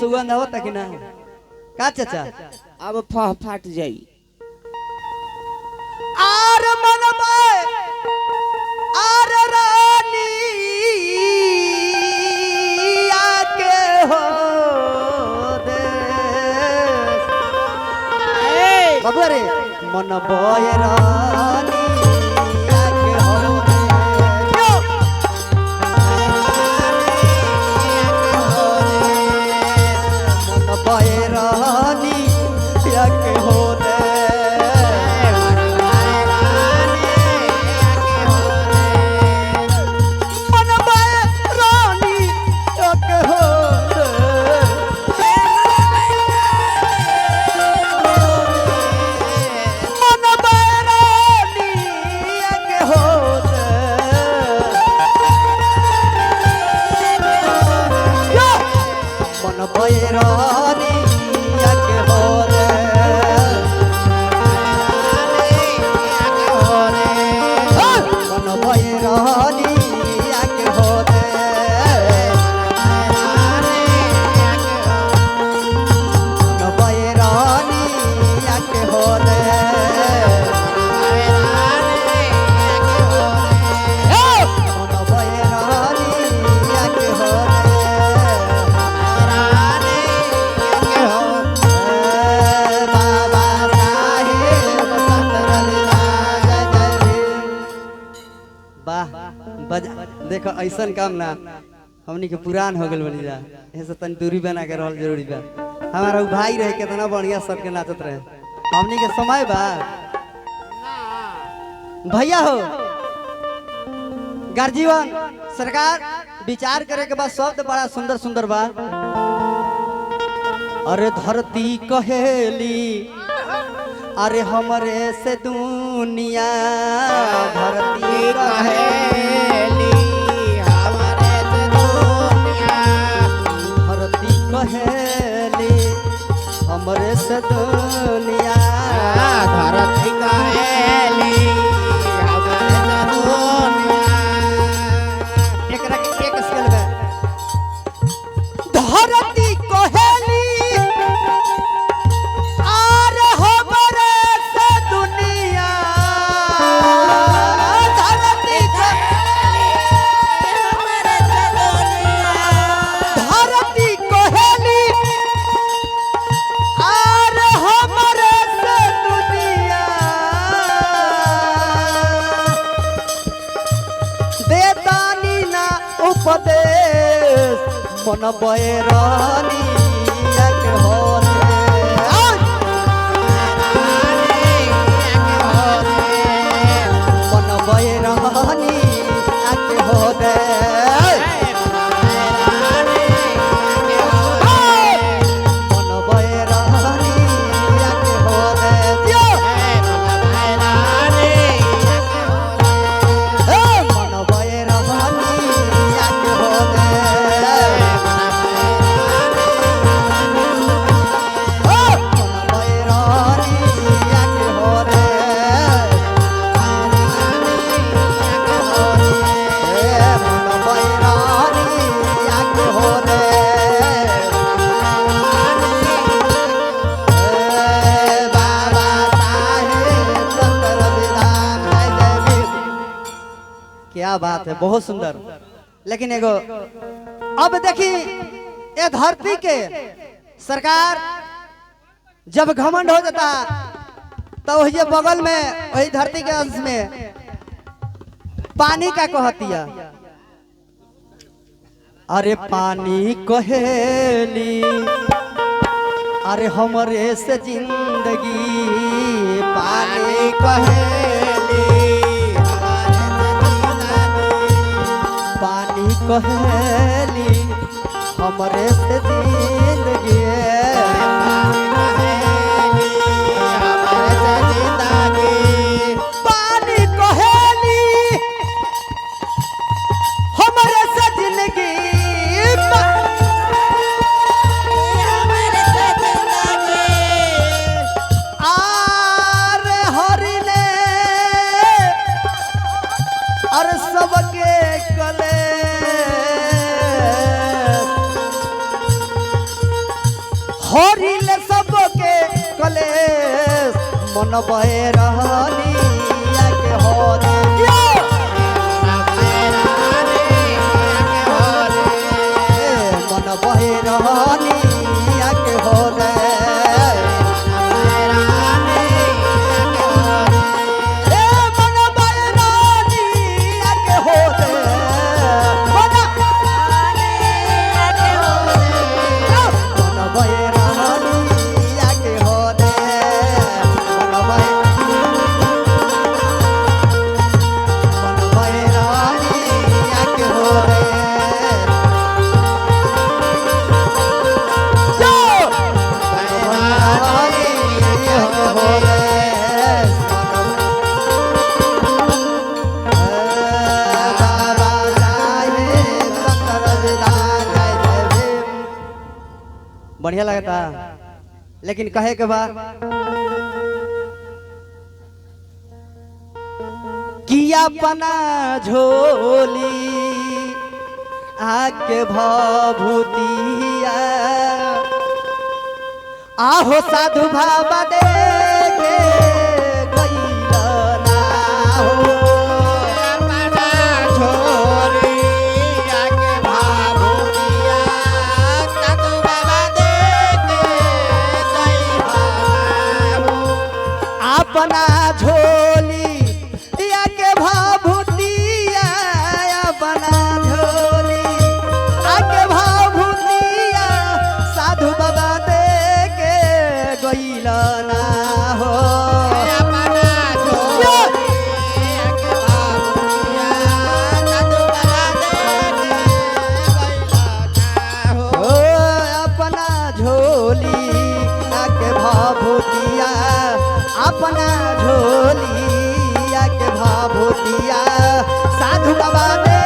सुगंध आवता कि ना का चाचा अब फाट जाई आर मन में आर रानी आके हो दे बाबू रे मन बय रानी आके हो दे मन बय रानी आके हो दे बैरानी आके हो रे मन बैरानी आके हो रे मन बैरानी आके हो रे मन बैरानी आके हो रे देखो ऐसा काम ना हमनी के पुरान हो गल बनी जा ऐसे तनी दूरी बना के रहल जरूरी बा हमारा भाई रहे कितना बढ़िया सबके नाचत रहे हमनी के समय बा भैया हो गार्जीवन सरकार विचार करे के बाद शब्द बड़ा सुंदर सुंदर बा अरे धरती कहेली अरे हमरे से दुनिया धरती कहेली हमरे से दुनिया धरती कहेली हमरे से दुनिया धरती कहेली हमरे से दुनिया एकरा के एक स्केल में धरती कहेली मन बैरानी आके हो मन बैरानी आके हो दे मन बैरानी आके हो दे मन बैरानी आके हो दे क्या बात है बहुत सुंदर लेकिन एगो अब देखी ये धरती के सरकार जब घमंड हो जाता तो वही बगल में वही धरती के अंश में पानी का कहती है अरे पानी कहेली अरे हमरे से जिंदगी पानी कहेली पानी कहेली हमरे से जिंदगी पानी कहेली हमरे से जिंदगी आरे हरिले अरे सबके कले हरिल सबके कलेश मन बहे रहनी के हो दे मन बहे रहनी के हो दे बढ़िया लगता लेकिन कहे के बाद किया पना झोली आके भभूतिया आहो साधु बाबा देखे गइला ना हो अपना झोली या के भाभूतिया अपना झोली आके भाभूतिया साधु बाबा दे के गइला ना हो अपना झोली आके भाभूतिया साधु बाबा दे के गइला ना हो अपना झोली आके भाभूतिया अपना झोलिया के भाभूतिया साधु बाबा दे